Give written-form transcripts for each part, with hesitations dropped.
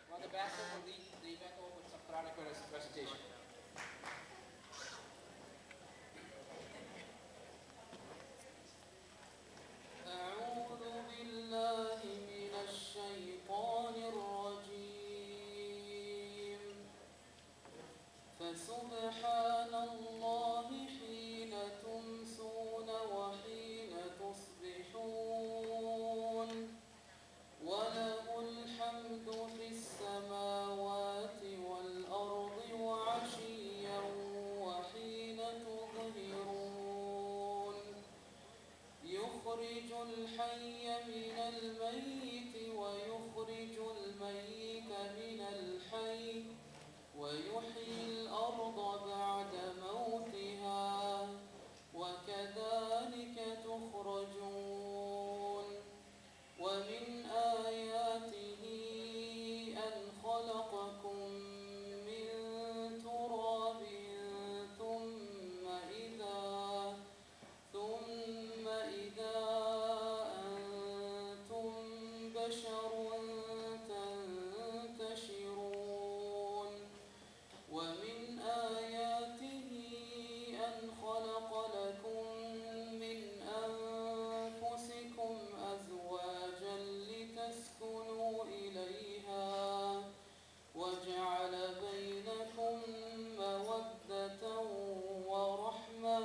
Well, the Bachelor will lead the event off with some Quranic recitation. أعوذ بالله من الشيطان الرجيم فسبحان الله حين تمسون وحين تصبحون وله الحمد في السماوات والأرض وعشيا وحين تظهرون يخرج الحي من الميت ويخرج الميت من الحي ويحيي الأرض بعد موتها وكذلك تخرجون ومن آياته أن خلقكم من تراب ثم إذا أنتم بشر تنتشرون ومن آياته أن خلق لكم من أنفسكم أزواجا لتسكنوا إليها وجعل بينكم مودة ورحمة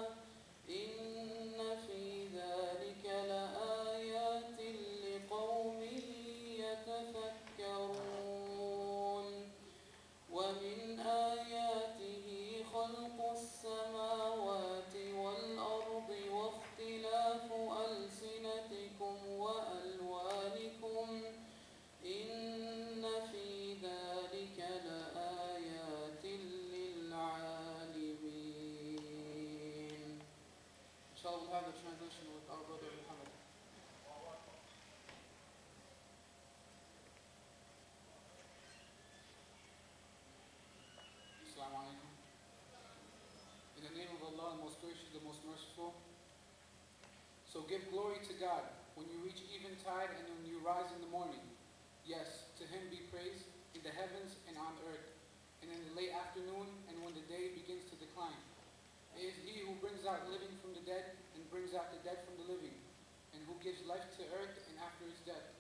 إن في ذلك لآيات لقوم يتفكرون ومن آياته خلق السماوات والأرض واختلاف ألسنتكم وألوانكم إن في ذلك لآيات للعالمين. Shall we have the translation with our brother Muhammad? Assalamu alaikum. In the name of Allah, the most gracious, the most merciful. So give glory to God when you reach eventide and when you rise in the morning. Yes, to Him be praise in the heavens and on earth, and in the late afternoon and when the day begins to decline. It is He who brings out living from the dead and brings out the dead from the living, and who gives life to earth and after its death.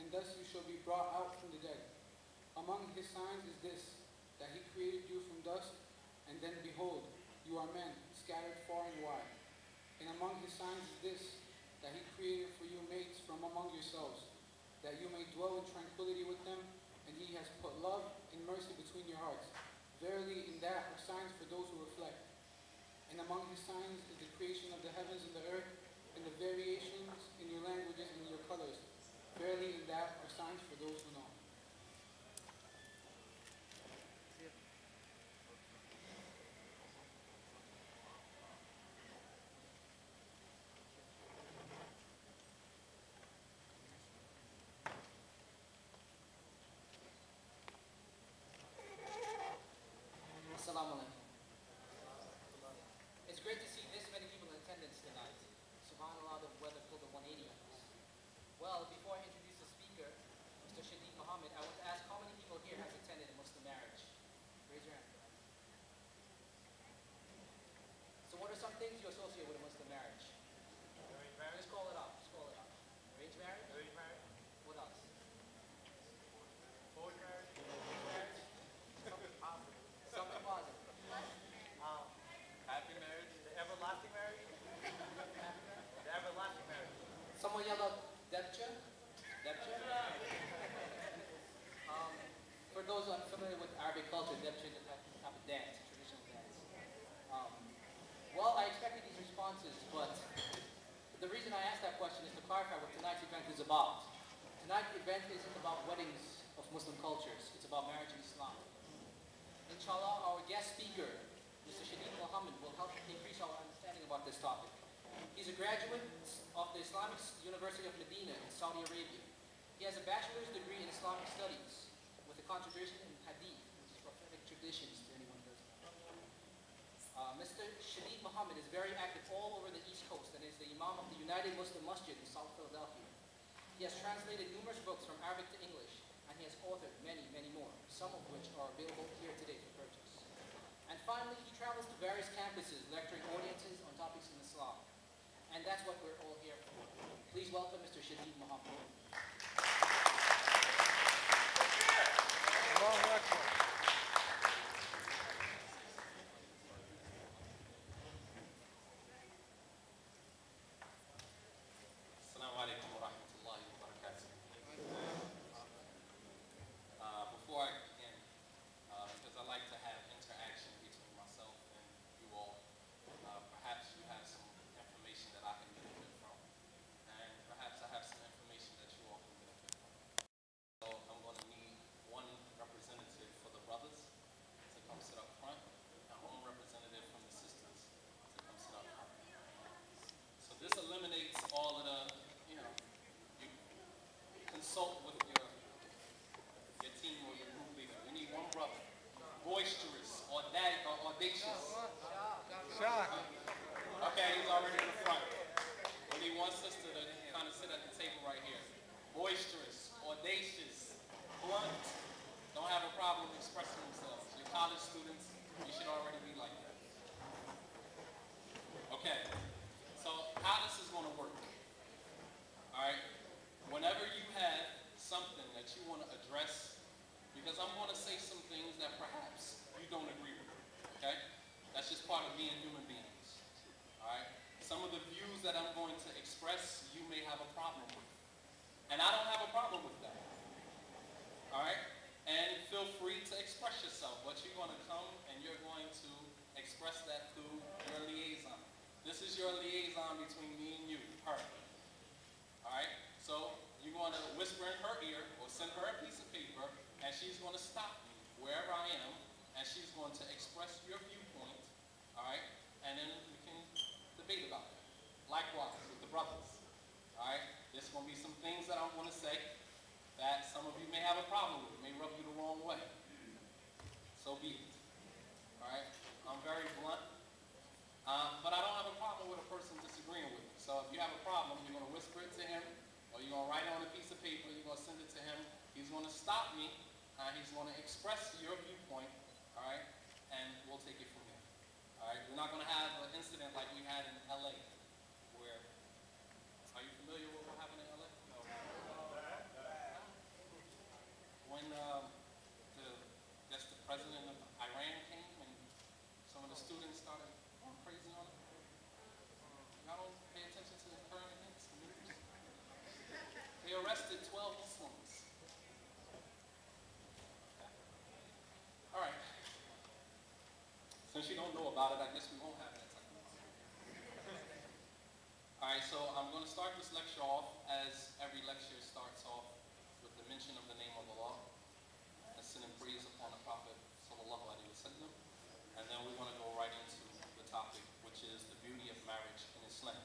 And thus you shall be brought out from the dead. Among His signs is this, that He created you from dust, and then behold, you are men, scattered far and wide. And among His signs is this, that He created for you mates from among yourselves, that you may dwell in tranquility with them, and He has put love and mercy between your hearts. Verily, in that are signs for those who reflect. And among His signs is the creation of the heavens and the earth, and the variations in your languages and in your colors. Verily, in that are signs for those who know. Assalamu alaikum. It's great to see this many people in attendance tonight. SubhanAllah, the weather pulled a 180 on us. Well, before I introduce the speaker, Mr. Shadid Muhammad, I want to ask how many people here has attended a Muslim marriage? Raise your hand. So what are some things you associate with a Muslim marriage? Arranged marriage. Just call it out. Just call it out. Arranged marriage? Arranged marriage. What else? Forward marriage. Marriage. Something positive. Something positive. Happy marriage. The everlasting marriage. The everlasting marriage. Someone yelled out, Debcha? Debcha? For those unfamiliar with Arabic culture, Debcha is a type of dance, traditional dance. Well, I expected these responses, but the reason I asked that question is to clarify what tonight's event is about. Tonight's event isn't about weddings of Muslim cultures. It's about marriage in Islam. Inshallah, our guest speaker, Mr. Shadid Muhammad, will help increase our understanding about this topic. He's a graduate of the Islamic University of Madinah in Saudi Arabia. He has a bachelor's degree in Islamic studies with a concentration in Hadith, which is prophetic traditions to anyone who doesn't know. Mr. Shadid Muhammad is very active all over the East Coast and is the Imam of the United Muslim Masjid in South Philadelphia. He has translated numerous books from Arabic to English, and he has authored many, many more, some of which are available here today for purchase. And finally, he travels to various campuses, lecturing audiences on topics in Islam. And that's what we're all here for. Please welcome Mr. Shadid Muhammad. Assalamu alaikum wa rahmatullahi wa barakatuh. Before I begin, because I like to have interaction between myself and you all, perhaps you have some information that I can benefit from, and perhaps I have some information that you all can benefit from. So I'm going to need one representative for the brothers to come sit up front, and one representative from the sisters to come sit up front. So this eliminates all of the, you consult with your team or your group leader. We need one brother, boisterous, audacious. Okay, he's already in the front. We need one sister to kind of sit at the table right here. Boisterous, audacious, blunt. Don't have a problem expressing themselves. You're college students, you should already be like that. Okay, so how this is going to work. All right, whenever you have something that you want to address, because I'm going to say some things that perhaps you don't agree with, okay? That's just part of being human beings, all right? Some of the views that I'm going to express, you may have a problem with. And I don't have a problem with that, all right? And feel free to express yourself, but you're going to come and you're going to express that through your liaison. This is your liaison between me and you, her. All right, so you're going to whisper in her ear or send her a piece of paper, and she's going to stop me wherever I am, and she's going to express your viewpoint, all right, and then we can debate about it. Likewise with the brothers, all right, there's going to be some things that I'm going to say that some of you may have a problem with, may rub you the wrong way. So be it, all right. I'm very blunt, but I don't have a problem with a person disagreeing with me. So if you have a problem, you're going to whisper it to him, or you're going to write it on a piece of paper, you're going to send it to him. He's going to stop me, he's going to express your viewpoint, all right, and we'll take it from there. All right, we're not going to have an incident like we had in LA, where, are you familiar with what happened in LA? No. When the president of Iran came and some of the students started going crazy on him. Y'all don't pay attention to the current events, the news. They arrested 12 Muslims. All right. Since you don't know about it, I guess we won't have that type of thing. All right, so I'm going to start this lecture off as every lecture starts off with the mention of the name of Allah, and sending praise upon the Prophet sallallahu alaihi wasallam, and then we're going to go right into the topic, which is the beauty of marriage in Islam.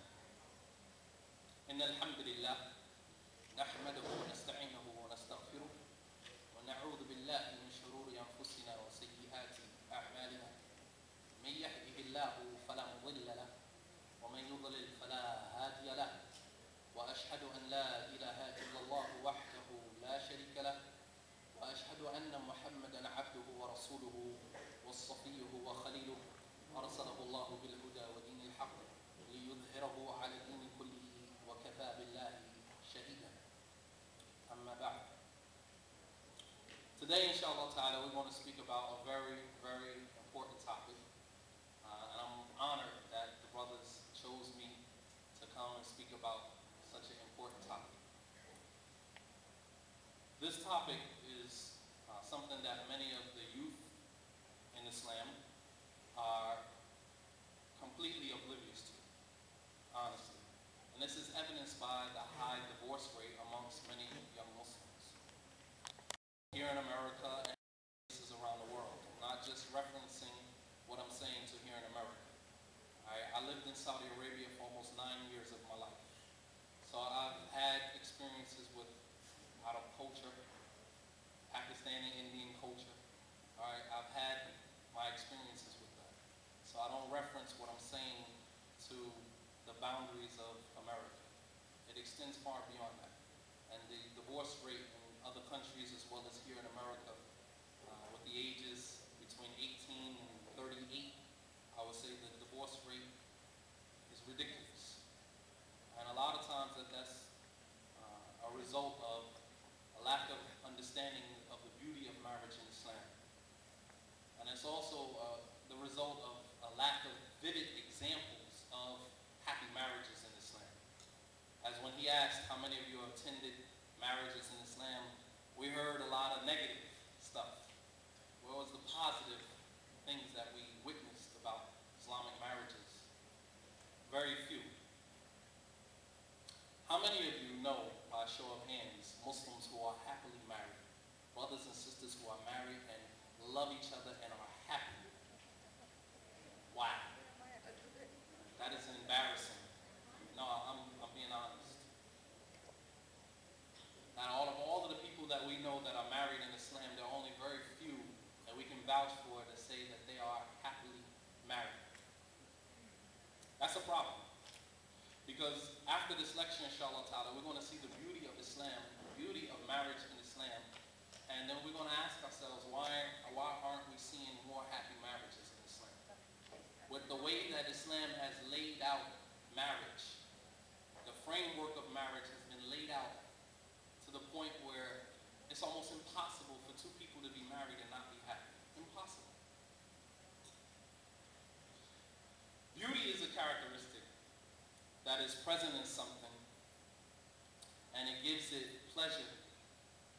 إن الحمد لله نحمده ونستعينه ونستغفره ونعوذ بالله من شرور أنفسنا وسيئات أعمالنا من يهده الله فلا مضل له ومن يضلل فلا هادي له وأشهد أن لا إله إلا الله وحده لا شريك له وأشهد أن محمدا عبده ورسوله وصفيه وخليله أرسله الله بالهدى ودين الحق ليظهره على الدين كله وكفى بالله شهيدا. أما بعد. Today, inshallah ta'ala, we want to speak about a very, very important topic. And I'm honored that the brothers chose me to come and speak about such an important topic. This topic is something that many of the youth in Islam are completely oblivious to, honestly. And this is evidenced by the high divorce rate amongst many young Muslims here in America and places around the world. I'm not just referencing what I'm saying to here in America. I lived in Saudi Arabia for almost 9 years of my life. So I've had experiences with Arab culture, Pakistani Indian culture. All right, I've had my experiences with that. So I don't reference what I'm saying to the boundaries of America. It extends far beyond that. And the divorce rate in other countries as well as asked how many of you have attended marriages in Islam, we heard a lot of negative stuff. What was the positive things that we witnessed about Islamic marriages? Very few. How many of you know, by a show of hands, Muslims who are happily married? Brothers and sisters who are married and love each other and are happy? Wow. That is embarrassing. No, I'm being honest. Now, all of the people that we know that are married in Islam, there are only very few that we can vouch for to say that they are happily married. That's a problem. Because after this lecture, inshallah ta'ala, we're going to see the beauty of Islam, the beauty of marriage in Islam, and then we're going to ask ourselves, why aren't we seeing more happy marriages in Islam? With the way that Islam has laid out marriage, the framework of marriage has been laid out to the point where it's almost impossible for two people to be married and not be happy. Impossible. Beauty is a characteristic that is present in something, and it gives it pleasure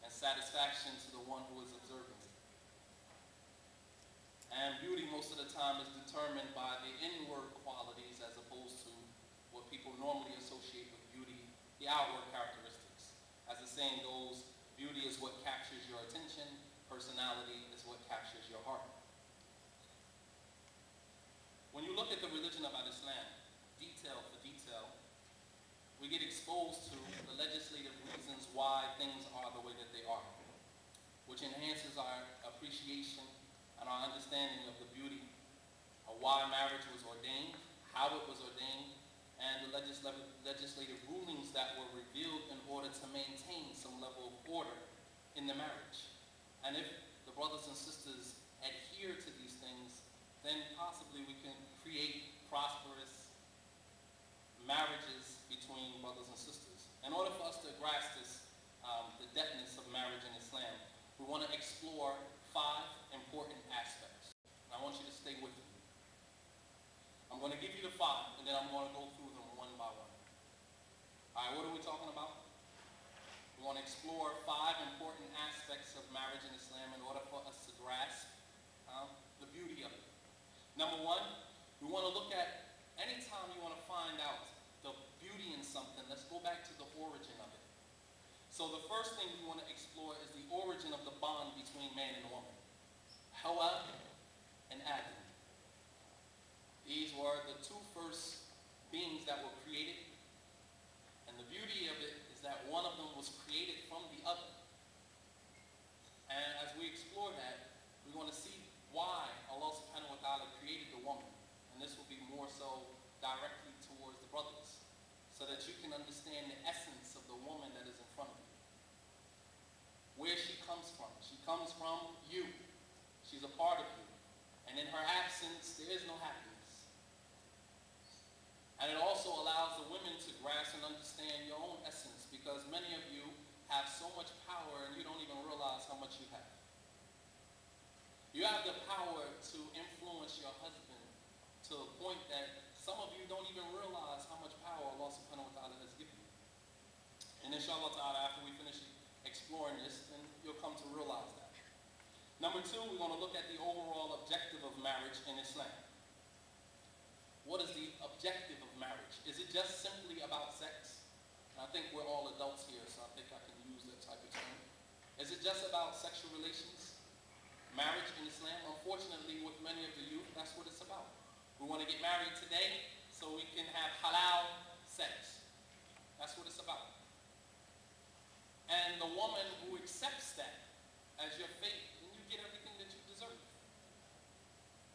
and satisfaction to the one who is observing it. And beauty most of the time is determined by the inward qualities as opposed to what people normally associate with beauty, the outward characteristics. As the saying goes, beauty is what captures your attention, personality is what captures your heart. When you look at the religion of Islam, detail for detail, we get exposed to the legislative reasons why things are the way that they are, which enhances our appreciation and our understanding of the beauty of why marriage was ordained, how it was ordained, and the legislative rulings that were revealed in order to maintain some level of order in the marriage. And if the brothers and sisters adhere to these things, then possibly we can create prosperous marriages between brothers and sisters. In order for us to grasp this, the depthness of marriage in Islam, we want to explore 5 important aspects. And I want you to stay with me. I'm going to give you the 5, and then I'm going to go through them one by one. All right, what are we talking about? We want to explore 5 important aspects of marriage in Islam in order for us to grasp the beauty of it. Number 1, we want to look at, anytime you want to find out the beauty in something, let's go back to the origin of it. So the first thing we want to explore is the origin of the bond between man and woman. Hawa and Adam. These were the 2 first beings that were created. And the beauty of it is that one of them was created from the other. And as we explore that, we want to see why Allah subhanahu wa ta'ala created the woman. And this will be more so directly towards the brothers, so that you can understand the essence of the woman that is in front of you. Where she comes from. She comes from you. She's a part of you. And in her absence, there is no happiness. And it also allows the women to grasp and understand your own essence, because many of you have so much power and you don't even realize how much you have. You have the power to influence your husband to a point that some of you don't even realize how much power Allah subhanahu wa ta'ala has given you. And inshallah ta'ala, after we finish exploring this, then you'll come to realize that. Number 2, we're going to look at the overall objective of marriage in Islam. What is the objective of marriage? Is it just simply about sex? And I think we're all adults here, so I think I can use that type of term. Is it just about sexual relations? Marriage in Islam, unfortunately, with many of the youth, that's what it's about. We want to get married today so we can have halal sex. That's what it's about. And the woman who accepts that as your fate, then you get everything that you deserve.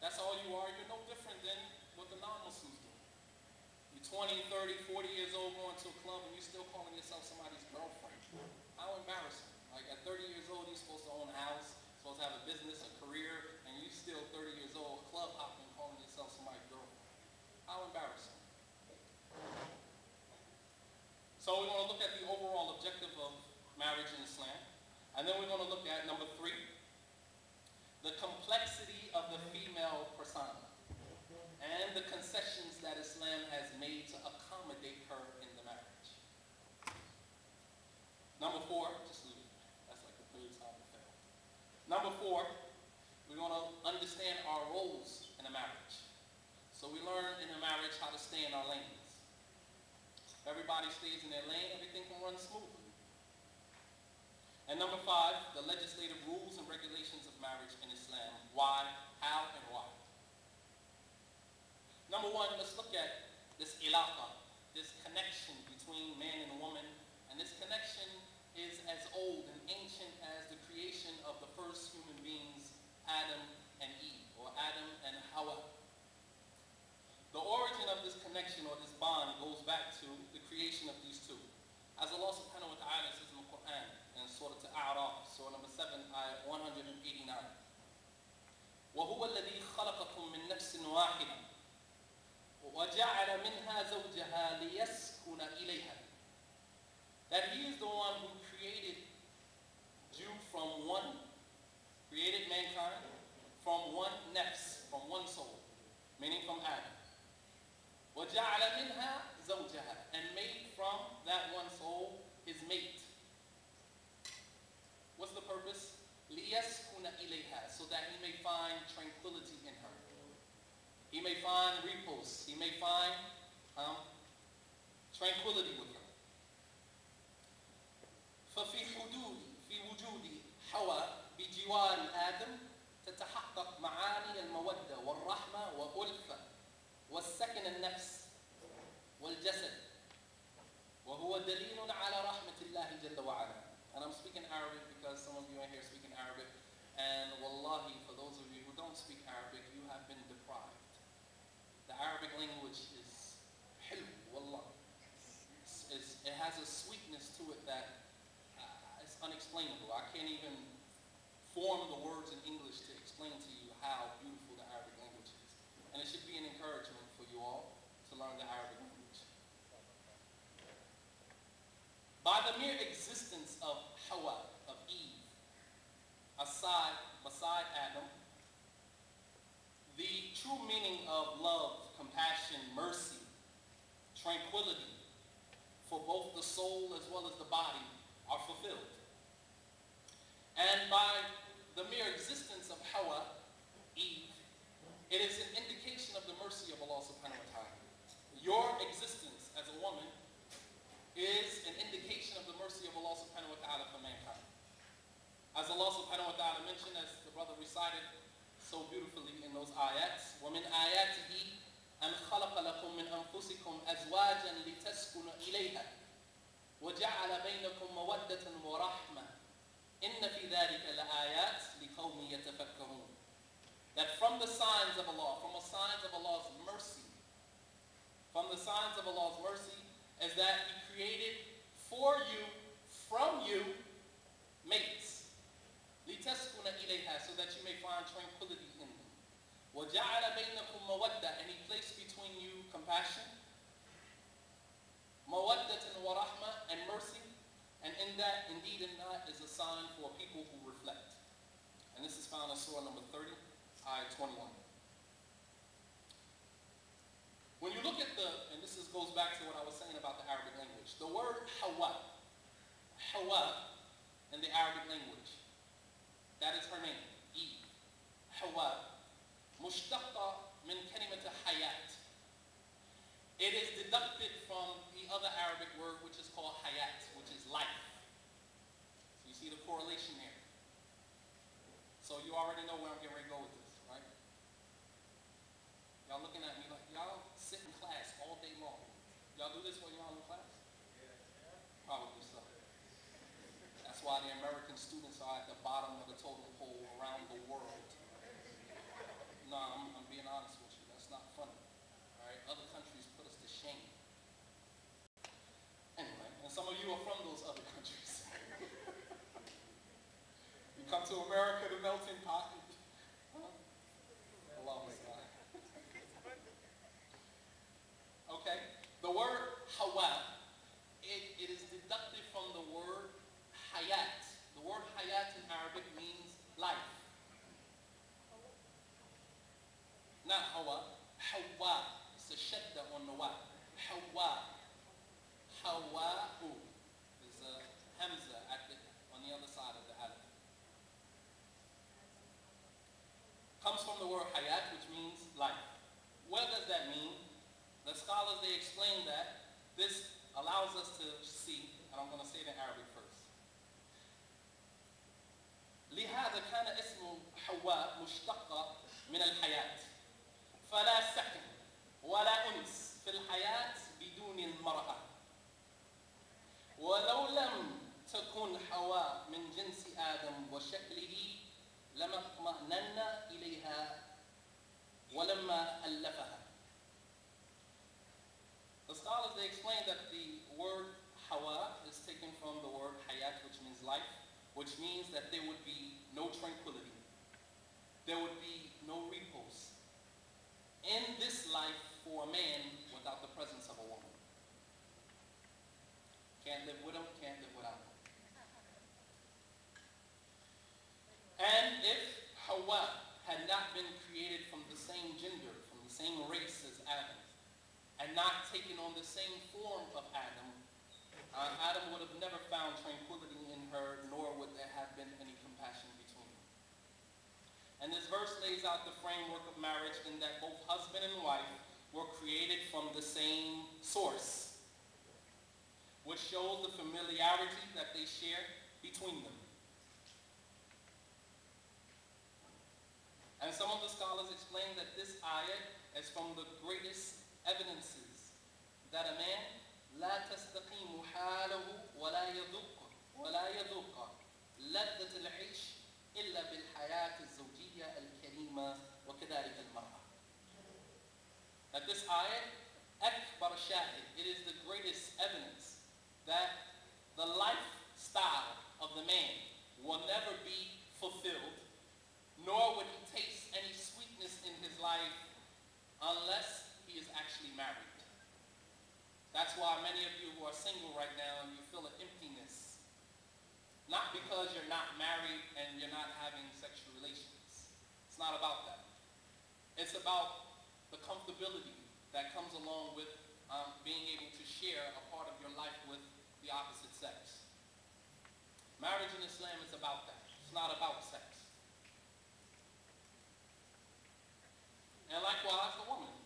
That's all you are. You're no different than what the non-Muslims do. You're 20, 30, 40 years old going to a club and you're still calling yourself somebody's girlfriend. How embarrassing. Like at 30 years old, you're supposed to own a house, supposed to have a business, a career, and you're still 30 years old, club hopping, calling yourself somebody's girlfriend. How embarrassing. So we want to look at the overall objective of marriage in Islam. And then we're going to look at number 3, the complexity of the female persona and the concessions that Islam has made to accommodate her in the marriage. Number 4, we're going to understand our roles in a marriage. So we learn in a marriage how to stay in our lanes. If everybody stays in their lane, everything can run smoothly. And number 5, the legislative rules and regulations of marriage in Islam. Why, how, and why. Number 1, let's look at this ilaqa, this connection between man and woman. And this connection is as old and ancient as the creation of the first human beings, Adam and Eve, or Adam and Hawa. The origin of this connection or this bond goes back to the creation of these two. As Allah subhanahu wa ta'ala says in the Quran, in Surah Al-A'raf, Surah number 7, ayah 189. وَهُوَ الَّذِي خَلَقَكُم مِّن نَفْسٍ وَاحِدَةٍ وَجَعَلَ مِنْهَا زَوْجَهَا لِيَسْكُنَ إِلَيْهَا. That He is the one who created you from one, created mankind from one nafs, from one soul, meaning from Adam. وَجَعَلَ مِنْهَا زَوْجَهَا, and made from that one soul his mate. What's the purpose? لِيَسْكُنَ إِلَيْهَا, so that he may find tranquility in her. He may find repose. He may find tranquility with her. ففي وجود حواء بجوار آدم تتحقق معاني المودة والرحمة والألفة والسكن النفس والجسد وهو دليل على رحمة الله جل وعلا. And I'm speaking Arabic because some of you in here speaking Arabic, and wallahi, for those of you who don't speak Arabic, you have been deprived. The Arabic language is hilw, wallah. It has a sweetness to it that it's unexplainable. I can't even form the words in English to explain to you how beautiful the Arabic language is. And it should be an encouragement for you all to learn the Arabic language. By the mere existence of Hawa, of Eve, beside Adam, the true meaning of love, compassion, mercy, tranquility for both the soul as well as the body are fulfilled. And by the mere existence of Hawa, Eve, it is an indication of the mercy of Allah subhanahu wa ta'ala. Your existence as a woman is an indication of the mercy of Allah subhanahu wa ta'ala for mankind. As Allah subhanahu wa ta'ala mentioned, as the brother recited so beautifully in those ayats, وَمِنْ آيَاتِهِ أَنْ خَلَقَ لَكُم مِّنْ أَنفُسِكُمْ أَزْوَاجًا لِتَسْكُنُوا إِلَيْهَا وَجَعَلَ بَيْنَكُم مَّوَدَّةً وَرَحْمَةً إِنَّ فِي ذَلِكَ لَآيَاتٍ لِقَوْمٍ يَتَفَكَّرُونَ. That from the signs of Allah, from the signs of Allah's mercy, is that He created for you, from you, mates. لِتَسْكُنَ إِلَيْهَا, so that you may find tranquility in them. وَجَعَلَ بَيْنَكُم مَّوَدَّةً, and He placed between you compassion, مَوَدَّةً وَرَحْمَةً, and mercy. And in that, indeed and that, is a sign for people who reflect. And this is found in Surah number 30, ayah 21. When you look at and this goes back to what I was saying about the Arabic language, the word Hawa in the Arabic language, that is her name, Eve. Hawa, mushtaqqa min kalimat hayat. It is deducted from the other Arabic word, which is called hayat, which is life. So you see the correlation there. So you already know where I'm getting ready to go with this, right? Y'all looking at me like, y'all sit in class all day long. Y'all do this while y'all in class? Probably so. That's why the American students are at the bottom of the totem pole around the world. No, I'm being honest with you. That's not funny. All right? Other countries put us to shame. Anyway, and some of you are from those other countries. You come to America, the melting pot. Allah Messiah. Okay? The word Hawa, it is deducted from the word hayat. The word hayat in Arabic means life. Not Hawa. Hawa. It's a shadda on the wa. Hawa. Hawa'u. There's a hamza on the other side of the alif. word hayat, which means life. What does that mean? The scholars, they explain that this allows us to see, and I'm going to say it in Arabic first. لهذا كان اسم حواء مشتقة من الحياة فلا سكن ولا أنس في الحياة بدون المرأة ولو لم تكن حواء من جنس آدم وشكله لما اطمأننا إليها ولما ألفها. The scholars, they explain that the word hawa is taken from the word hayat, which means life, which means that there would be no tranquility. There would be no repose in this life for a man without the presence of a woman. Can't live with him, can't live without him. And if Hawa had not been created from the same gender, from the same race as Adam, and not taken on the same form of Adam, Adam would have never found tranquility in her, nor would there have been any compassion between them. And this verse lays out the framework of marriage in that both husband and wife were created from the same source, which shows the familiarity that they share between them. And some of the scholars explain that this ayat is from the greatest evidences that a man لا تستقيم حاله ولا يذوق لذة العيش إلا بالحياة الزوجية الكريمة وكذلك المرأة. That this ayat أكبر شاهد, it is the greatest evidence that the lifestyle of the man will never be fulfilled, nor would he taste any sweetness in his life unless he is actually married. That's why many of you who are single right now, you feel an emptiness. Not because you're not married and you're not having sexual relations. It's not about that. It's about the comfortability that comes along with being able to share a part of your life with the opposite sex. Marriage in Islam is about that. It's not about sex. And likewise, the woman.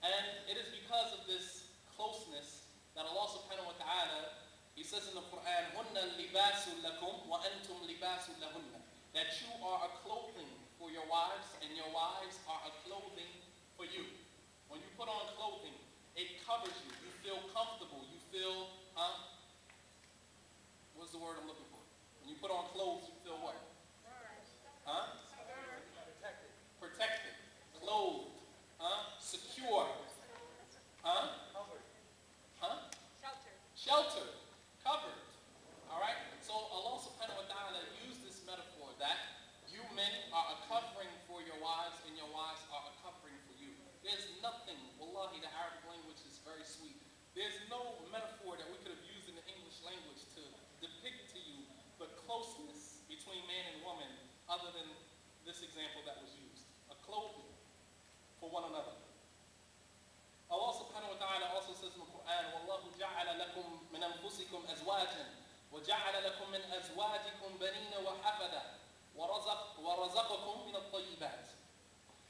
And it is because of this closeness that Allah subhanahu wa ta'ala, He says in the Quran, هُنَّ لِبَاسٌ لَكُمْ وَأَنْتُمْ لِبَاسٌ لَهُنَّ, that you are a clothing for your wives and your wives are a clothing for you. When you put on clothing, it covers you. You feel comfortable. You feel, what's the word I'm looking for? When you put on clothes, you feel what? Protected. Clothed. Secure. Sheltered. Covered. Alright? So Allah subhanahu wa ta'ala used this metaphor that you men are a covering for your wives and your wives are a covering for you. There's nothing, wallahi, the Arabic language is very sweet. There's no metaphor that we could have used in the English language to depict to you the closeness between man and woman other than this example that was used. A clothing for one another. Allah subhanahu wa ta'ala also says in the Quran, وَاللَّهُ جَعَلَ لَكُم مِّنْ أَنفُسِكُمْ أَزْوَاجًا وَجَعَلَ لَكُم مِّنْ أَزْوَاجِكُمْ بَنِينَ وَحَفَدًا وَرَزَقَكُم مِّنَ الطَّيِّبَاتِ.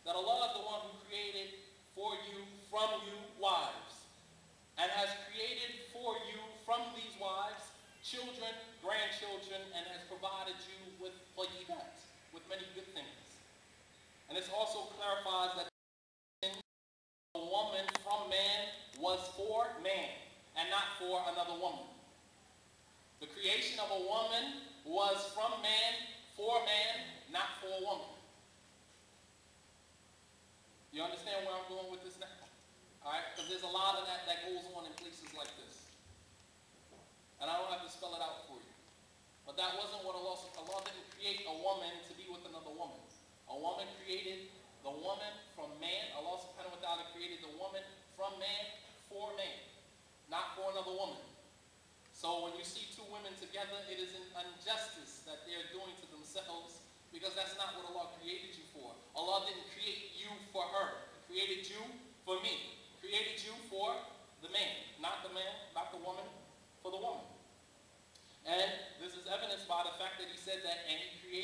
That Allah is the one who created for you, from you, wives, and has created for you, from these wives, children, grandchildren, and has provided you with طيبات, with many good things. And this also clarifies that a woman from man was for man and not for another woman. The creation of a woman was from man, for man, not for a woman. You understand where I'm going with this now? Alright? Because there's a lot of that goes on in places like this. And I don't have to spell it out for you. But that wasn't what Allah didn't create a woman to be with another woman. A woman created the woman from man. Allah subhanahu wa ta'ala created the woman from man for man, not for another woman. So when you see two women together, it is an injustice that they're doing to themselves because that's not what Allah created you for. Allah didn't create you for her. He created you for me. He created you for the man, not the woman, for the woman. And this is evidenced by the fact that He said that, and He created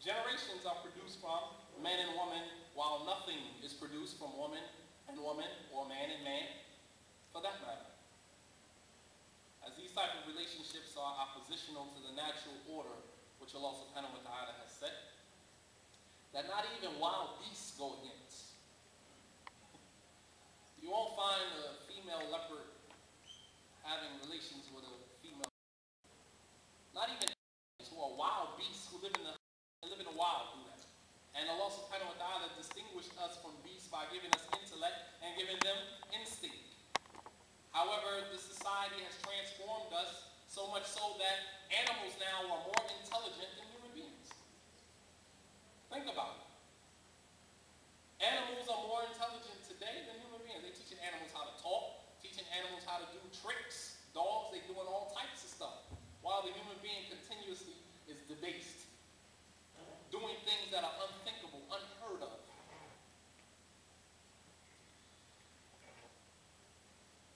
Generations are produced from man and woman, while nothing is produced from woman and woman, or man and man, for that matter. As these type of relationships are oppositional to the natural order, which Allah subhanahu wa ta'ala has set, that not even wild beasts go against. You won't find a female leopard having relations with a female. Not even animals who are wild beasts who live in the wild do that. And Allah subhanahu wa ta'ala distinguished us from beasts by giving us intellect and giving them instinct. However, the society has transformed us so much so that animals now are more intelligent than human beings. Think about it. Animals are more intelligent today than human beings. They're teaching animals how to talk, teaching animals how to do tricks. Dogs, they're doing all types of stuff. While the human being continuously is debased, doing things that are unthinkable, unheard of.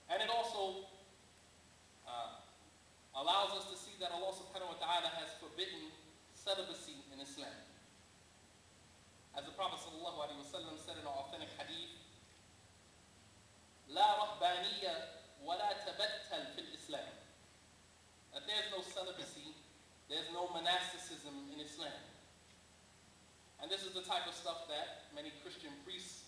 And it also allows us to see that Allah subhanahu wa ta'ala has forbidden celibacy in Islam. As the Prophet sallallahu alaihi wasallam said in an authentic hadith, لا رهبانية ولا تبتل في الإسلام. That there's no celibacy, there's no monasticism in Islam. And this is the type of stuff that many Christian priests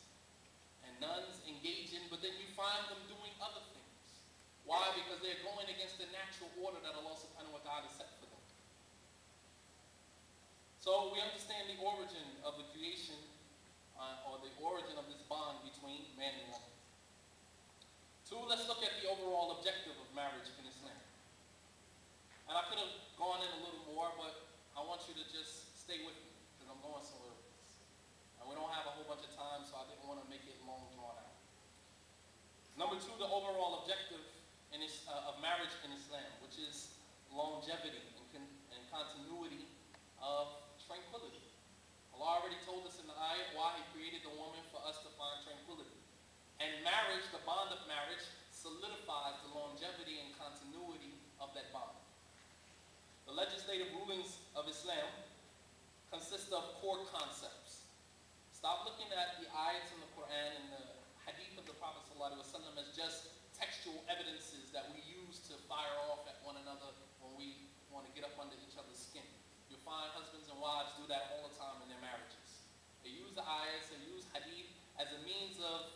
and nuns engage in, but then you find them doing other things. Why? Because they're going against the natural order that Allah subhanahu wa ta'ala set for them. So we understand the origin of the creation, or the origin of this bond between man and woman. Two, let's look at the overall objective of marriage in Islam. And I could have gone in a little more, but I want you to just stay with me, because I'm going somewhere with this. And we don't have a whole bunch of time, so I didn't want to make it long drawn out. Number two, the overall objective of marriage in Islam, which is longevity and continuity of tranquility. Allah already told us in the ayat why He created the woman for us to find tranquility. And marriage, the bond of marriage, solidifies the longevity and continuity of that bond. The legislative rulings of Islam consist of core concepts. Stop looking at the ayats in the Quran and the Hadith of the Prophet ﷺ as just textual evidences that we use to fire off at one another when we want to get up under each other's skin. You'll find husbands and wives do that all the time in their marriages. They use the ayats, they use hadith as a means of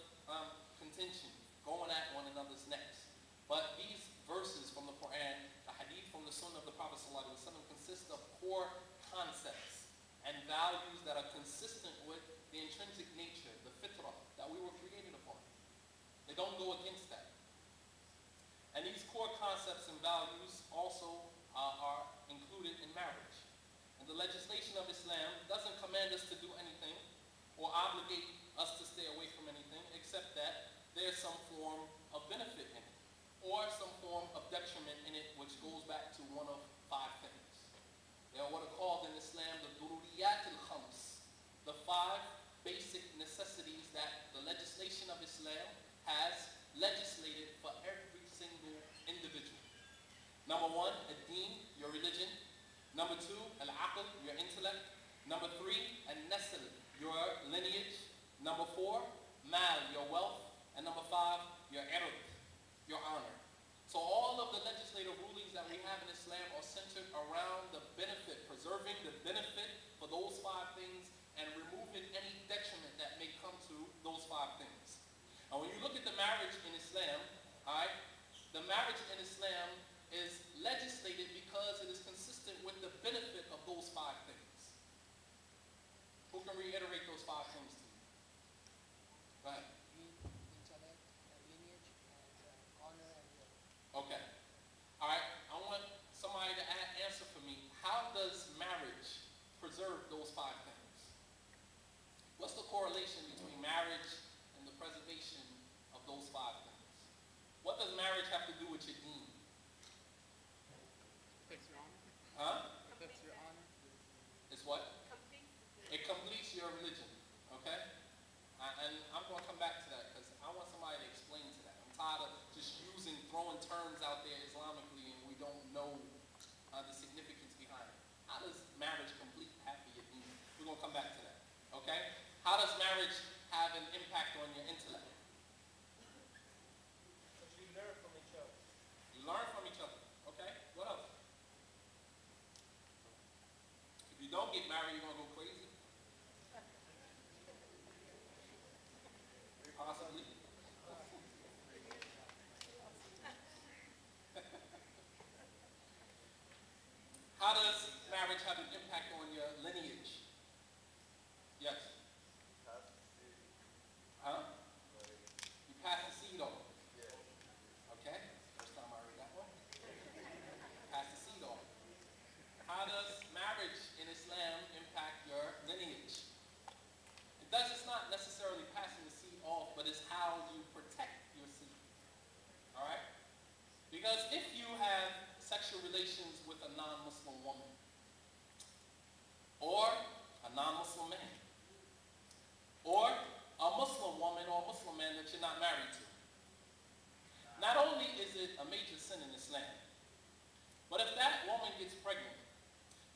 contention, going at one another's necks. But these verses from the Quran, the hadith from the Sunnah of the Prophet ﷺ consist of core concepts and values that are consistent with the intrinsic nature, the fitrah, that we were created upon. They don't go against that. And these core concepts and values also are included in marriage. And the legislation of Islam doesn't command us to do anything or obligate us to stay away from anything, except that there's some form of benefit in it, or some form of detriment in it, which goes back to one of five things. They are what are called in Islam the dururiyat al-khams, the five basic necessities that the legislation of Islam has legislated for every single individual. Number one, DEEN, your religion. Number two, al-aql, your intellect. Number three, al-nasl, your lineage. Number four, mal, your wealth. And number five, your ird, your honor. So all of the legislative rulings that we have in Islam are centered around the benefit, preserving the benefit for those five things and removing any detriment that may come to those five things. And when you look at the marriage in Islam, all right, the marriage in Islam is legislated because it is consistent with the benefit of those five things. Who can reiterate those five things to you? Go ahead. Intellect, lineage, and honor and will. Okay. All right. I want somebody to answer for me. How does marriage preserve those five things? What's the correlation between marriage and the preservation of those five things? What does marriage have to do with your deen? Protects your honor. Huh? Protects your honor. It's what? It completes your religion. Okay? And I'm going to come back to that because I want somebody to explain to that. I'm tired of just throwing terms out there Islamically and we don't know the significance behind it. How does marriage complete half of your deen? How does marriage have an impact on your intellect? But you learn from each other. You learn from each other. Okay, what else? If you don't get married, you're going to go crazy? Possibly. How does marriage have an impact on your lineage? Yes. Huh? You pass the seed on. Okay? First time I heard that one. Pass the seed on. How does marriage in Islam impact your lineage? It's not necessarily passing the seed off, but it's how you protect your seed. Alright? Because if you have sexual relations with a non-Muslim woman, or a non-Muslim man, or a Muslim woman or a Muslim man that you're not married to, not only is it a major sin in Islam, but if that woman gets pregnant,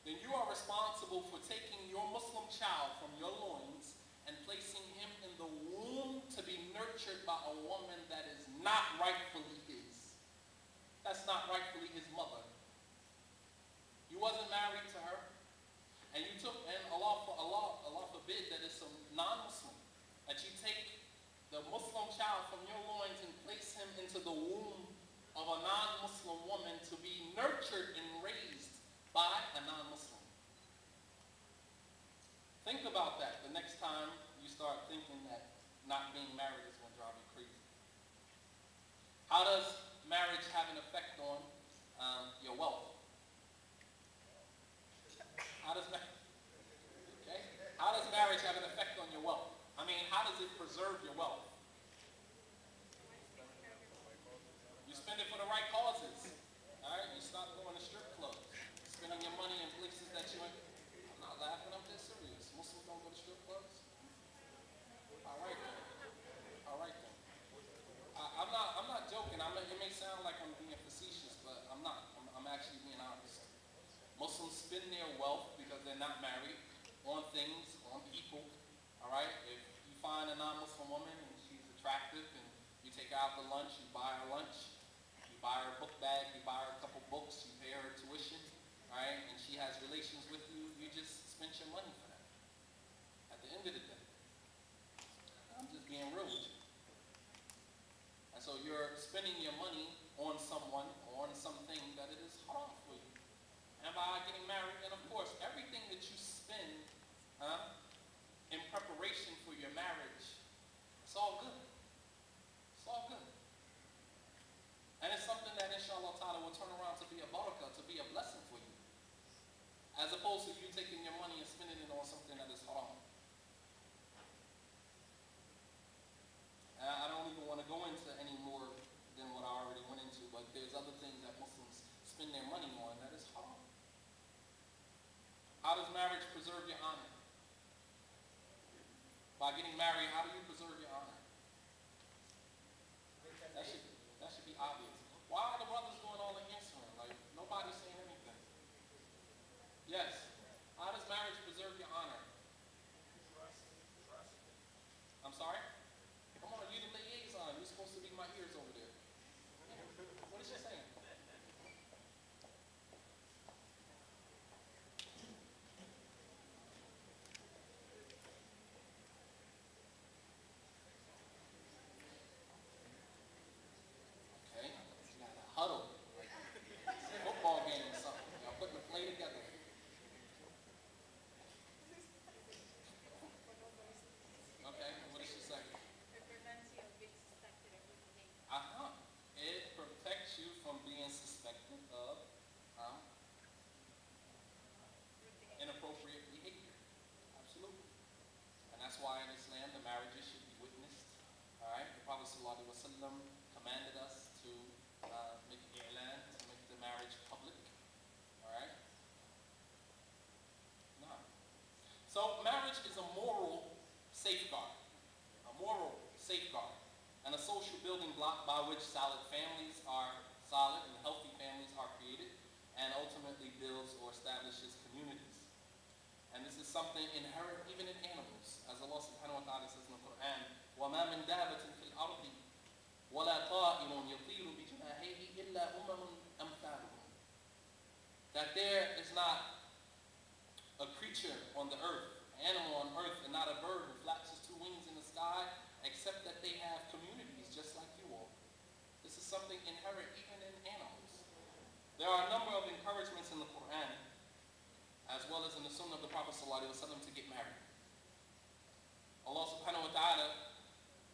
then you are responsible for taking your Muslim child from your loins and placing him in the womb to be nurtured by a woman that is not rightfully his. That's not rightfully his mother. You wasn't married to her, and you took, and Allah forbid that it's a non-Muslim, that you take the Muslim child from your loins and place him into the womb of a non-Muslim woman to be nurtured and raised by a non-Muslim. Think about that the next time you start thinking that not being married is going to drive you crazy. How does marriage have an effect on your wealth? How does marriage have an effect on your wealth? I mean, how does it preserve your wealth? You spend it for the right causes. All right? You stop going to strip clubs, spending your money in places that you ain't. I'm not laughing, I'm just serious. Muslims don't go to strip clubs? All right then. All right then. I'm not joking. It may sound like I'm being facetious, but I'm not. I'm actually being honest. Muslims spend their wealth because they're not married on things, on people. All right? If you find a non-Muslim woman and she's attractive and you take her out to lunch, you buy her lunch, you buy her a book bag, you buy her a couple books, you pay her tuition, all right? And she has relations with you, you just spent your money for that. At the end of the day. I'm just being real with you. And so you're spending your money on someone or on something that it is haram for you. And by getting married, and of course, everything that you spend in preparation for your marriage, it's all good. It's all good. And it's something that, inshallah ta'ala, will turn around to be a barakah, to be a blessing for you. As opposed to you taking your money and spending it on something that is haram. And I don't even want to go into any more than what I already went into, but there's other things that Muslims spend their money on that is haram. How does marriage preserve your honor? By getting married, how do you preserve your honor? That should be obvious. Why are the brothers doing all the answering? Like, nobody's saying anything. Yes. How does marriage preserve your honor? I'm sorry? Come on, you're the liaison. You're supposed to be my ears over there. What is she saying? Okay. You got a huddle. Like a football game or something. Y'all putting the play together. Okay, what does she say? It prevents you of being suspected of everything. It protects you from being suspected of inappropriate behavior. Absolutely. And that's why in Islam the marriages should be witnessed. Alright? The Prophet ﷺ commanded us to make i'lan, to make the marriage public. Alright? No. So marriage is a moral safeguard. A moral safeguard. And a social building block by which solid families are solid and healthy families are created and ultimately builds or establishes communities. And this is something inherent even in animals. as Allah subhanahu wa ta'ala says in the Quran, وَمَا مِن دَابَةٍ فِي الْأَرْضِ وَلَا طَائِرٌ يَطِيرُ بِجَنَاحَيْهِ إِلَّا أُمَمٌ أَمْثَالُكُمْ. That there is not a creature on the earth, an animal on earth, and not a bird who flaps his two wings in the sky, except that they have communities just like you all. This is something inherent even in animals. There are a number of encouragements in the Quran, as well as in the Sunnah of the Prophet ﷺ, to get married. Allah subhanahu wa ta'ala,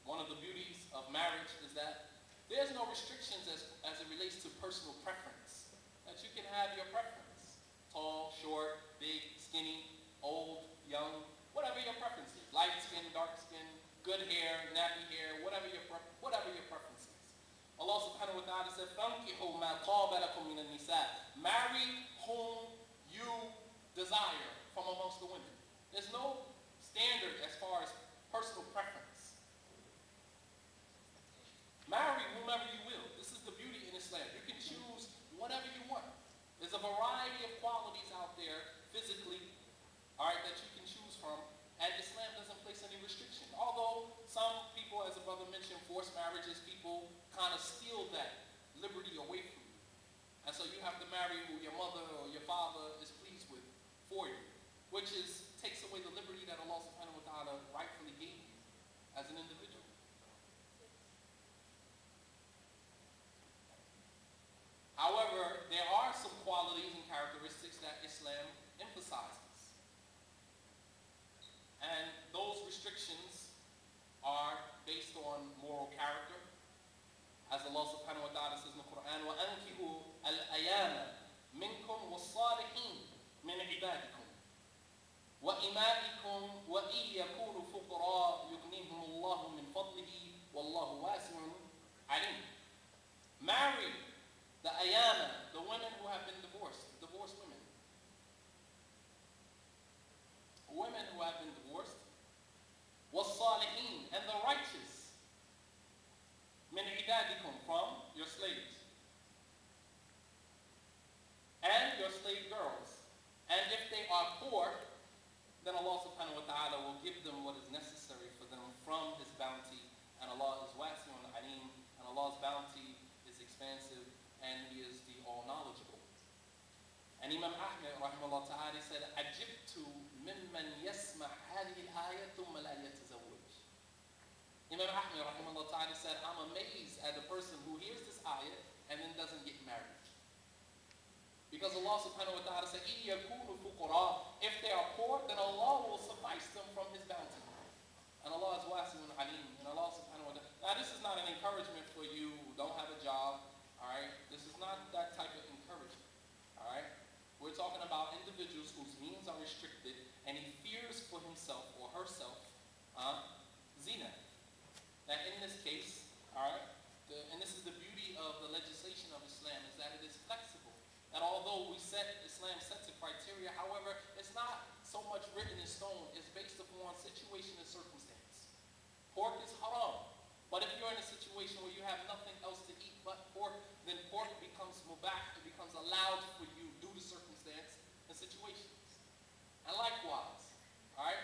one of the beauties of marriage is that there's no restrictions as it relates to personal preference. That you can have your preference. Tall, short, big, skinny, old, young, whatever your preference is. Light skin, dark skin, good hair, nappy hair, whatever your preference is. Allah subhanahu wa ta'ala said, فَانْكِحُوا مَا طَابَ لَكُم مِّنَ النِّسَاءِ. Marry whom you desire from amongst the women. There's no standard as far as personal preference. Marry whomever you will. This is the beauty in Islam. You can choose whatever you want. There's a variety of qualities out there physically, all right, that you can choose from, and Islam doesn't place any restriction. Although some people, as a brother mentioned, forced marriages, people kind of steal that liberty away from you. And so you have to marry who your mother or your father is pleased with for you, which takes away the liberty that Allah subhanahu wa ta'ala rightfully gave you as an individual. However, there are some qualities and characteristics that Islam emphasizes. And those restrictions are based on moral character. As Allah subhanahu wa ta'ala says in the Quran, وَأَنْكِهُوا الْأَيَامَ مِنْكُمْ وَالصَّالِحِينَ مِنْ عِبَادِكُمْ وَإِمَائِكُمْ وَإِنْ يَكُونُوا فُقَرَاءَ يُغْنِيهِمُ اللَّهُ مِنْ فَضْلِهِ وَاللَّهُ وَاسِعٌ عَلِيمٌ. Marry the ayama, the women who have been divorced women. Women who have been divorced. وَالصَّالِحِينَ, and the righteous. مِنْ عِبَادِكُمْ, from your slaves. And your slave girls. And if they are poor, then Allah subhanahu wa ta'ala will give them what is necessary for them from His bounty. And Allah is wasi'un alim, and Allah's bounty is expansive, and He is the all-knowledgeable. And Imam Ahmed rahimahullah ta'ala said, "Ajibtu mimman yasma' hadhihi al-ayah thumma la yatazawwaj." Imam Ahmed rahimahullah ta'ala said, I'm amazed at the person who hears this ayah and then doesn't get married. Because Allah subhanahu wa ta'ala said, إِن يَكُونُوا فُقَرَاءَ, if they are poor, then Allah will suffice them from His bounty. And Allah is wasi'un alim. And Allah subhanahu wa ta'ala. Now this is not an encouragement for you who don't have a job. Alright? This is not that type of encouragement. Alright? We're talking about individuals whose means are restricted and he fears for himself or herself zina. That in this case, alright, and this is the beauty of the legislation of Islam, is that it is flexible. That although Islam sets a criteria, however, it's not so much written in stone. It's based upon situation and circumstance. Pork is haram. But if you're in a situation where you have nothing else to eat but pork, then pork becomes mubah, it becomes allowed for you due to circumstance and situations. And likewise, all right,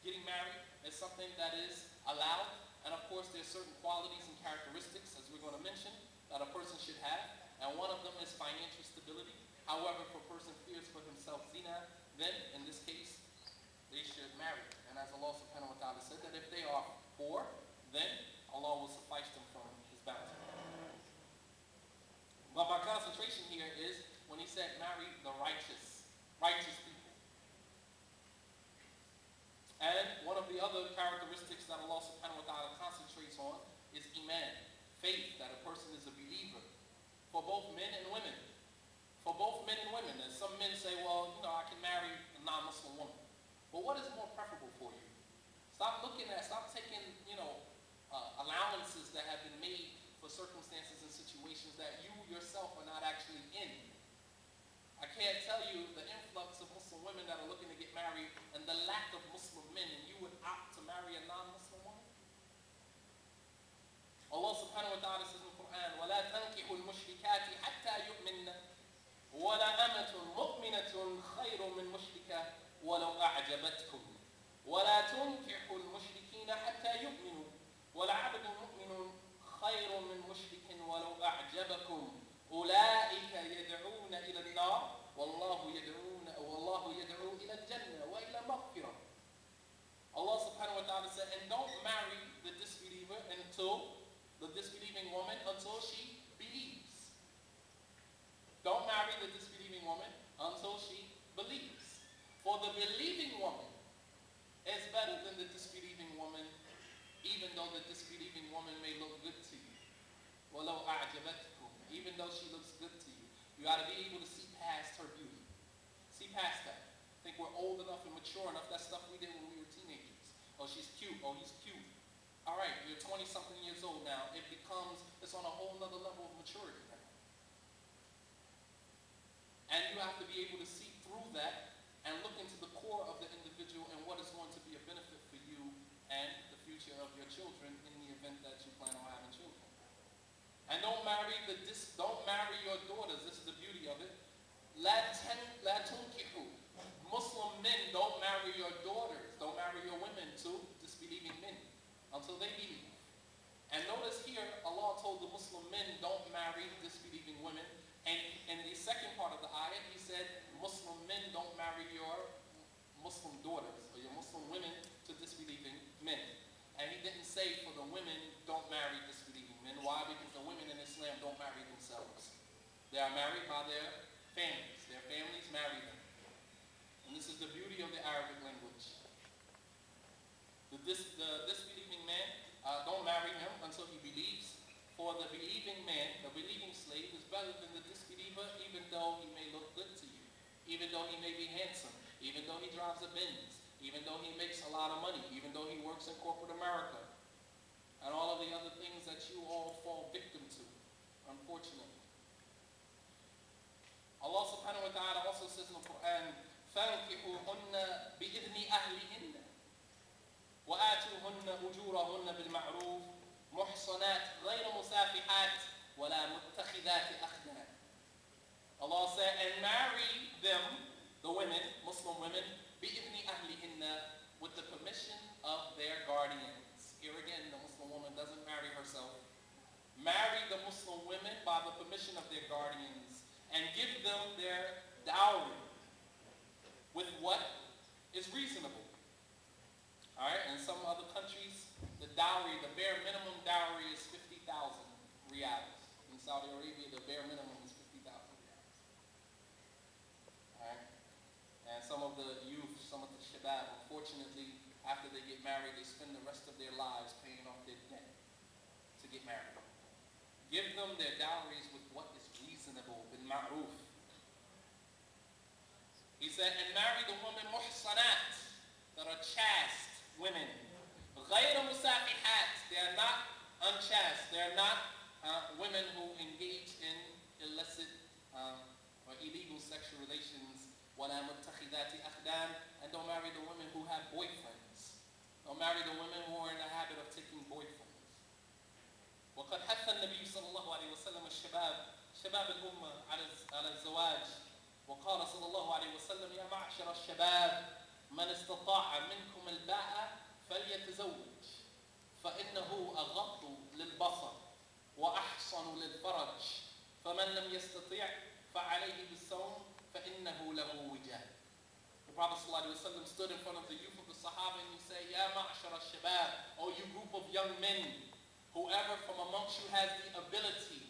getting married is something that is allowed. And of course, there's certain qualities and characteristics, as we're going to mention, that a person should have. And one of them is financial stability. However, if a person fears for himself zina, then in this case, they should marry. And as Allah subhanahu wa ta'ala said, that if they are poor, then Allah will suffice them from His bounty. But my concentration here is when He said marry the righteous people. And one of the other characteristics that Allah subhanahu wa ta'ala concentrates on is iman, faith, that a person is a believer. For both men and women. For both men and women. And some men say, well, I can marry a non-Muslim woman. But what is more preferable for you? Stop taking, allowances that have been made for circumstances and situations that you yourself are not actually in. I can't tell you the influx of Muslim women that are looking to get married and the lack of Muslim men, and you would opt to marry a non-Muslim woman? Allah subhanahu wa ta'ala says in the Quran, وَلَا تَنْكِحُوا الْمُشْرِكَاتِ حَتَّى يُؤْمِنَّ وَلَا أَمَةٌ مُؤْمِنَةٌ خَيْرٌ مِّن مُشْرِكَةٍ وَلَوْ أَعْجَبَتْكُمْ وَلَا تُنْكِحُوا وَاللَّهُ يَدْعُو إِلَى الْجَنَّةِ وَإِلَى مَغْفِرَةٍ. Allah subhanahu wa ta'ala said, and don't marry the disbeliever the disbelieving woman until she believes. Don't marry the disbelieving woman until she believes. For the believing woman is better than the disbelieving woman, even though the disbelieving woman may look good to you. وَلَوْ أَعْجَبَتْكُمْ. Even though she looks good to you. You got to be able to see past her beauty. See past that. I think we're old enough and mature enough. That stuff we did when we were teenagers. Oh, she's cute. Oh, he's cute. All right, you're 20-something years old now. It's on a whole nother level of maturity now. And you have to be able to see through that and look into the core of the individual and what is going to be a benefit for you and the future of your children in the event that you plan on having children. And don't marry your daughters. This is the beauty of it. La tunkihu. Muslim men, don't marry your daughters. Don't marry your women to disbelieving men until they believe. And notice here, Allah told the Muslim men, don't marry disbelieving women. And in the second part of the ayah, He said, Muslim men, don't marry your Muslim daughters or your Muslim women to disbelieving men. And He didn't say for the women, don't marry disbelieving men. Why? Because the women in Islam don't marry themselves. They are married by their families. Their families marry them. And this is the beauty of the Arabic language. The disbelieving man, don't marry him until he believes. For the believing man, the believing slave, is better than the disbeliever, even though he may look good to you, even though he may be handsome, even though he drives a Benz, even though he makes a lot of money, even though he works in corporate America, and all of the other things that you all fall victim to, unfortunately. Allah subhanahu wa ta'ala also says in the Quran, فَانْكِحُوهُنَّ بِإِذْنِ أَهْلِهِنَّ وَآتُوهُنَّ أُجُورَهُنَّ بِالْمَعْرُوفِ مُحْصَنَاتٍ غَيْرَ مُسَافِحَاتٍ وَلَا مُتَّخِذَاتِ أَخْدَانٍ. Allah said, and marry them, the women, Muslim women, بِإِذْنِ أَهْلِهِنَّ, with the permission of their guardians. Here again, the Muslim woman doesn't marry herself. Marry the Muslim women by the permission of their guardians and give them their dowry with what is reasonable. All right, in some other countries, the dowry, the bare minimum dowry is 50,000 riyals. In Saudi Arabia, the bare minimum is 50,000 riyals. All right, and some of the youth, some of the shabab, unfortunately, after they get married, they spend the rest of their lives paying off their debt to get married. Give them their dowries with what is reasonable, bil ma'ruf. He said, and marry the women muhsanat, that are chaste women. غَيْرَ مُسَافِحَات, they are not unchaste. They are not women who engage in illicit or illegal sexual relations. وَلَا مُتَّخِذَاتِ أَخْدَانٍ, and don't marry the women who have boyfriends. Don't marry the women who are in the habit of taking boyfriends. وقد حث النبي صلى الله عليه وسلم شباب الأمة على الزواج وقال صلى الله عليه وسلم يا معشر الشباب من استطاع منكم الباءة فليتزوج فإنه أغض للبصر وأحصن للفرج فمن لم يستطيع فعليه بالصوم فإنه له وجاء. The Prophet ﷺ stood in front of the youth of the Sahaba and he said, يا معشر الشباب, O you group of young men, whoever from amongst you has the ability.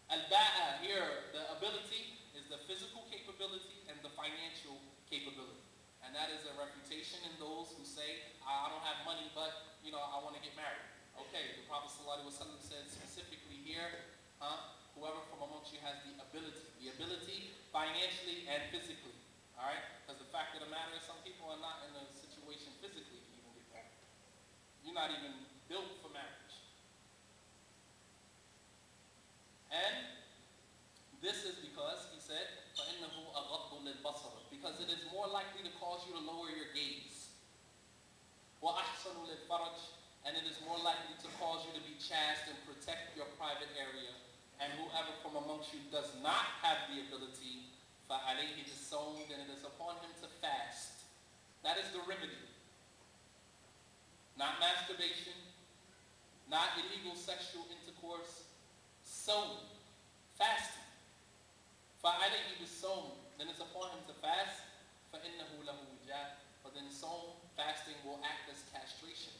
Al-ba'a here, the ability is the physical capability and the financial capability. And that is a reputation in those who say, I don't have money, but I want to get married. Okay, the Prophet ﷺ said specifically here, whoever from amongst you has the ability financially and physically. All right? Because the fact of the matter is some people are not in a situation physically to even get married. You're not even built for marriage. And this is because, he said, فَإِنَّهُ أَغَضُّ لِلْبَصَرِ, because it is more likely to cause you to lower your gaze. وَأَحْصَنُ لِلْفَرَجِ, and it is more likely to cause you to be chaste and protect your private area. And whoever from amongst you does not have the ability, فَعَلَيْهِ بِالصَّوْمِ, then it is upon him to fast. That is the remedy. Not masturbation, not illegal sexual intercourse, so fasting. فَعَلَيْهِ بِالصَّوْمِ. Then it's upon him to fast. فَإِنَّهُ لَهُ وِجَاء. But then fasting will act as castration.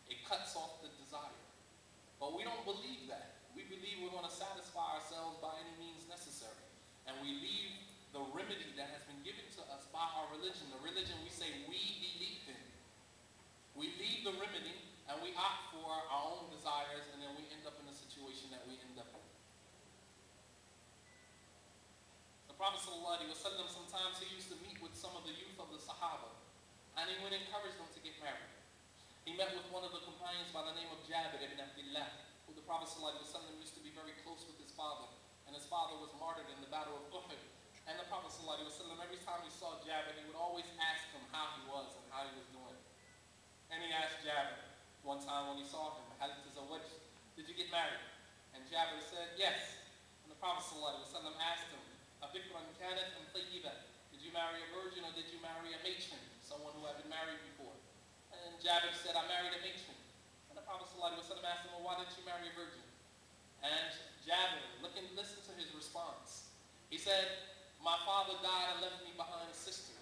It cuts off the desire. But we don't believe that. We believe we're going to satisfy ourselves by any means necessary. And we leave the remedy that has been given to us by our religion. The religion we say we believe in. We leave the remedy and we opt for our own desires, and then we end up in the situation that we end up in. The Prophet ﷺ, sometimes he used to meet with some of the youth of the Sahaba, and he would encourage them to get married. He met with one of the companions by the name of Jabir ibn Abdullah, who the Prophet ﷺ used to be very close with his father, and his father was martyred in the battle of Uhud. And the Prophet ﷺ, every time he saw Jabir, he would always ask him how he was and how he was doing. And he asked Jabir one time when he saw him, did you get married? And Jabir said, yes. And the Prophet ﷺ asked him, Abikran kanat am tayyiba. Did you marry a virgin or did you marry a matron, someone who had been married before? And Jabir said, I married a matron. And the Prophet ﷺ asked him, well, why didn't you marry a virgin? And Jabir, listen to his response. He said, my father died and left me behind sisters.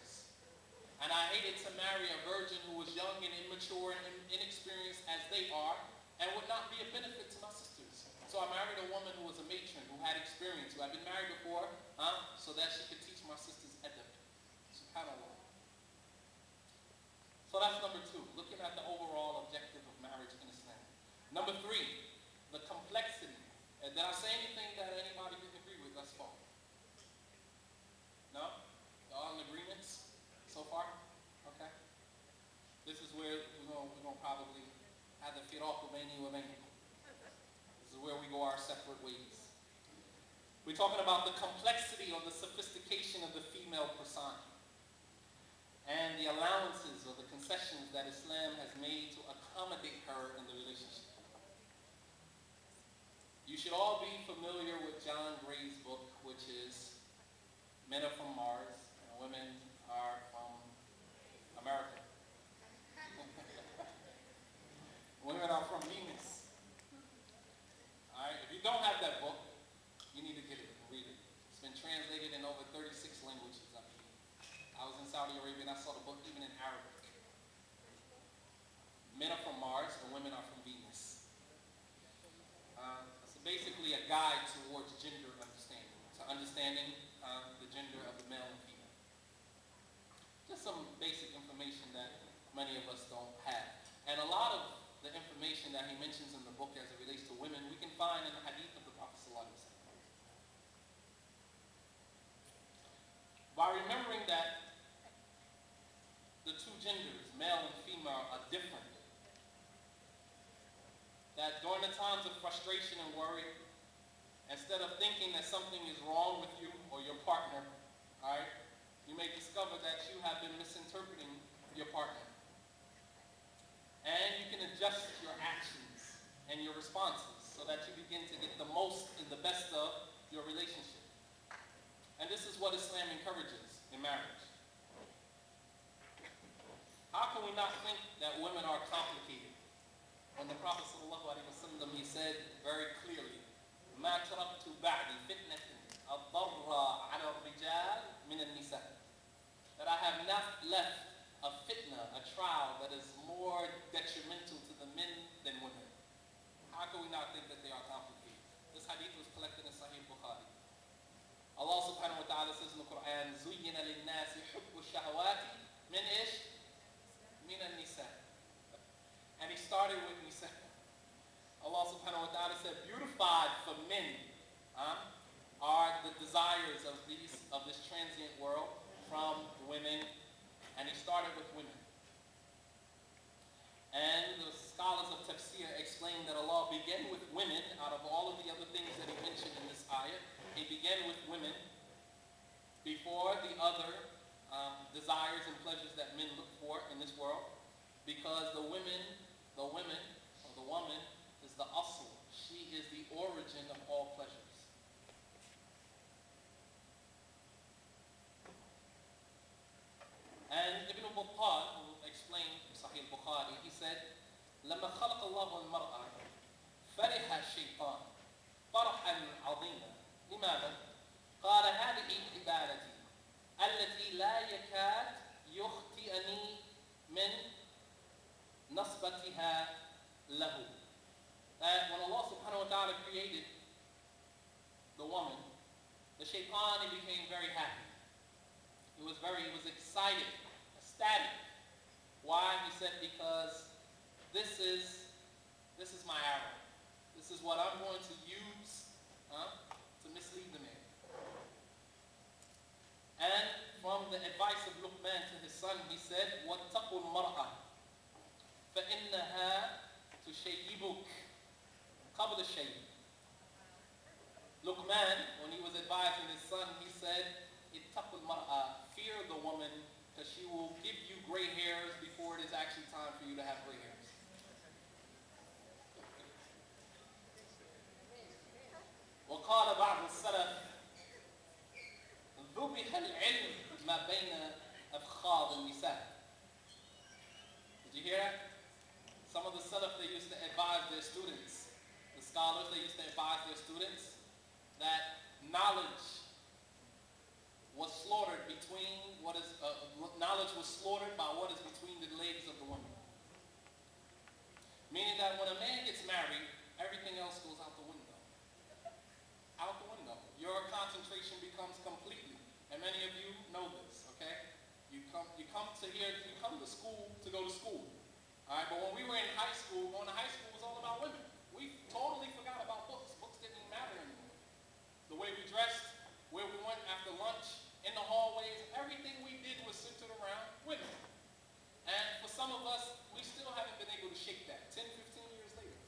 And I hated to marry a virgin who was young and immature and inexperienced as they are, and would not be a benefit to my sisters. So I married a woman who was a matron, who had experience, who had been married before, so that she could teach my sisters adab. SubhanAllah. So that's number 2, looking at the overall objective of marriage in Islam. Number 3, the complexity. Did I say anything that anybody didn't agree with thus far? No? Y'all in agreements so far? Okay. This is where we're going to probably have the firaq baini wa bainakum. This is where we go our separate ways. We're talking about the complexity or the sophistication of the female persona and the allowances or the concessions that Islam has made to accommodate her in the relationship. You should all be familiar with John Gray's book, which is Men Are From Mars and Women Are From America. Women are from Venus. Alright, if you don't have that book, you need to get it and read it. It's been translated in over 36 languages, I believe. I was in Saudi Arabia and I saw the book even in Arabic. Men are from Mars and women are from Venus. It's basically a guide towards gender understanding, to understanding the gender of the male and female. Just some basic information that many of us don't have. And a lot of the information that he mentions in the book as it relates to women, we can find in the Hadith of the Prophet ﷺ. By remembering that the two genders, male and female, are different, that during the times of frustration and worry, instead of thinking that something is wrong with you or your partner, all right, you may discover that you have been misinterpreting your partner. And you can adjust your actions and your responses so that you begin to get the most and the best of your relationship. And this is what Islam encourages in marriage. How can we not think that women are complicated? When the Prophet ﷺ, he said very clearly, مَا تَرَكْتُ بَعْدِ فِتْنَةٍ أَضَرَّ عَلَى الرِّجَالِ مِنَ النِّسَاءِ. That I have not left a fitna, a trial that is more detrimental to the men than women. How can we not think that they are complicated? This hadith was collected in Sahih Bukhari. Allah subhanahu wa ta'ala says in the Quran, زُيِّنَ لِلنَّاسِ حُبُّ الشَّهَوَاتِ مِنْ إِيش؟ مِنَ النِّسَاءِ. And he started with Nisa. Allah subhanahu wa ta'ala said, beautified for men are the desires of this transient world from women. And he started with women. And the scholars of tafsir explain that Allah began with women out of all of the other things that he mentioned in this ayah. He began with women before the other desires and pleasures that men look for in this world, because the woman is the asl. She is the origin of all pleasures. And Ibn Battal, who explained Sahih Bukhari, he said, لما خلق الله المرأة فرح الشيطان فرحا عظيما. لماذا؟ قال هذه رسالتي التي لا يكاد يخطئني من نسبتها له. That when Allah subhanahu wa ta'ala created the woman, the shaitan, he became very happy. He was excited, ecstatic. Why? He said, because this is my arrow. This is what I'm going to use to mislead the man. And from the advice of Luqman to his son, he said, وَاتَّقُوا الْمَرْأَةِ فَإِنَّهَا تُشَيِّبُكَ قَبْلَ الشَّيْبِ. Luqman, when he was advising his son, he said, اتَّقُوا الْمَرْأَةِ, fear the woman, because she will give you gray hairs before it is actually time for you to have gray hairs. وقال بعض السلف ذبح العلم ما بين أفخاذ النساء. Did you hear that? Some of the Salaf, they used to advise their students, the scholars, they used to advise their students that knowledge was slaughtered by what is between the legs of the woman. Meaning that when a man gets married, everything else goes out the window. Out the window. Your concentration becomes completely, and many of you know this, okay? You come to school to go to school. All right, but when we were in high school, going to high school was all about women. We totally forgot about books. Books didn't even matter anymore. The way we dressed, where we went after lunch, in the hallways, everything we did was centered around women. And for some of us, we still haven't been able to shake that. 10, 15 years later.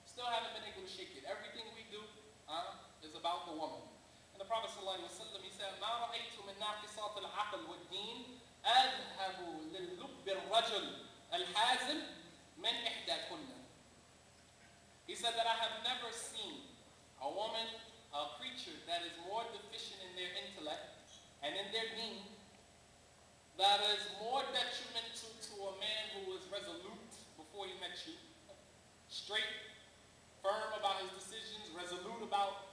Still haven't been able to shake it. Everything we do is about the woman. And the Prophet ﷺ, he said, مَا رَأَيْتُ مِنْ نَاقِصَاتِ الْعَقْلِ وَالدِّينِ أَذْهَبُ لِلُّبِّ الرَّجُلِ الْحَازِمِ مِنْ إِحْدَاكُنَّ. He said that I have never seen a woman, a creature that is more deficient in their intellect and in their deen, that is more detrimental to a man who is resolute before he met you, straight, firm about his decisions, resolute about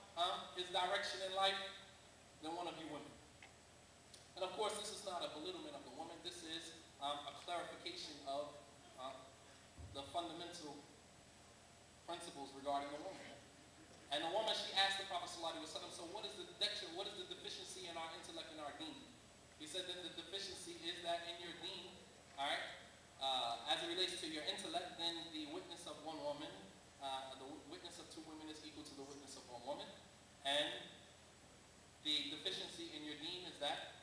his direction in life, than one of you women. And of course, this is not a belittlement of the woman. This is a clarification of the fundamental principles regarding the woman. And the woman, she asked the Prophet ﷺ, so what is the deficiency in our intellect and our deen? He said that the deficiency is that in your deen, all right, as it relates to your intellect, then the witness of one woman, the witness of two women is equal to the witness of one woman. And the deficiency in your deen is that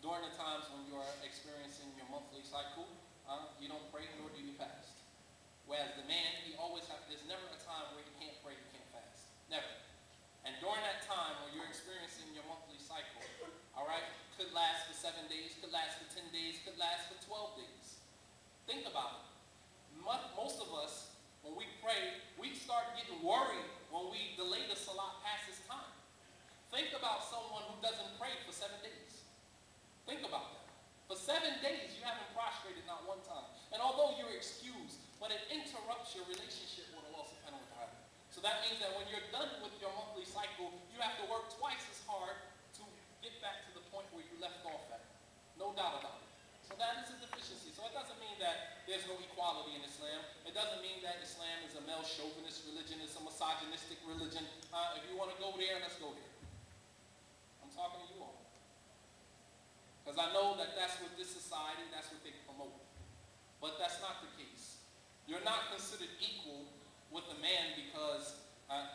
during the times when you are experiencing your monthly cycle, you don't pray nor do you fast. Whereas the man, there's never a time where he can't pray, he can't fast. Never. And during that time when you're experiencing your monthly cycle, all right, could last for 7 days, could last for 10 days, could last for 12 days. Think about it. Most of us, when we pray, we start getting worried when we delay the salat past its time. Think about someone who doesn't pray for 7 days. Think about that. For 7 days, you haven't prostrated not one time. And although you're excused, but it interrupts your relationship with Allah subhanahu wa ta'ala. So that means that when you're done with your monthly cycle, you have to work twice as hard to get back to the point where you left off at. No doubt about it. So that is a deficiency. So it doesn't mean that there's no equality in Islam. It doesn't mean that Islam is a male chauvinist religion, it's a misogynistic religion. If you want to go there, let's go there. I'm talking to you all. Because I know that that's what this society, that's what they promote. But that's not the case. You're not considered equal with a man because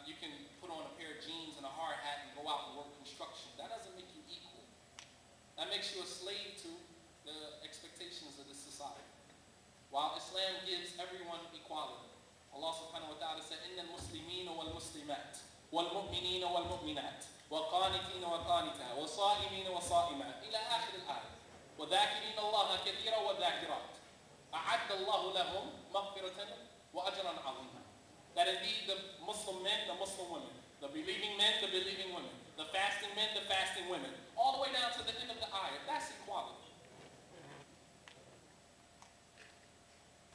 you can put on a pair of jeans and a hard hat and go out and work construction. That doesn't make you equal. That makes you a slave to the expectations of this society. While Islam gives everyone equality. Allah subhanahu wa ta'ala said, إِنَّ الْمُسْلِمِينَ وَالْمُسْلِمَاتِ وَالْمُؤْمِنِينَ وَالْمُؤْمِنَاتِ وَقَانِتِينَ وَقَانِتَاتِ وَصَائِمِينَ وَصَائِمَاتِ إِلَى آخِرِ الْآيَةِ وَذَاكِرِينَ اللَّهَ كَثِيرًا وَالذَّاكِرَاتِ أَعَدَّ اللَّهُ لَهُمْ مَغْفِرَةً وَأَجْرًا عَظِيمًا. That indeed the Muslim men, the Muslim women, the believing men, the believing women, the fasting men, the fasting women, all the way down to the end of the ayah, that's equality.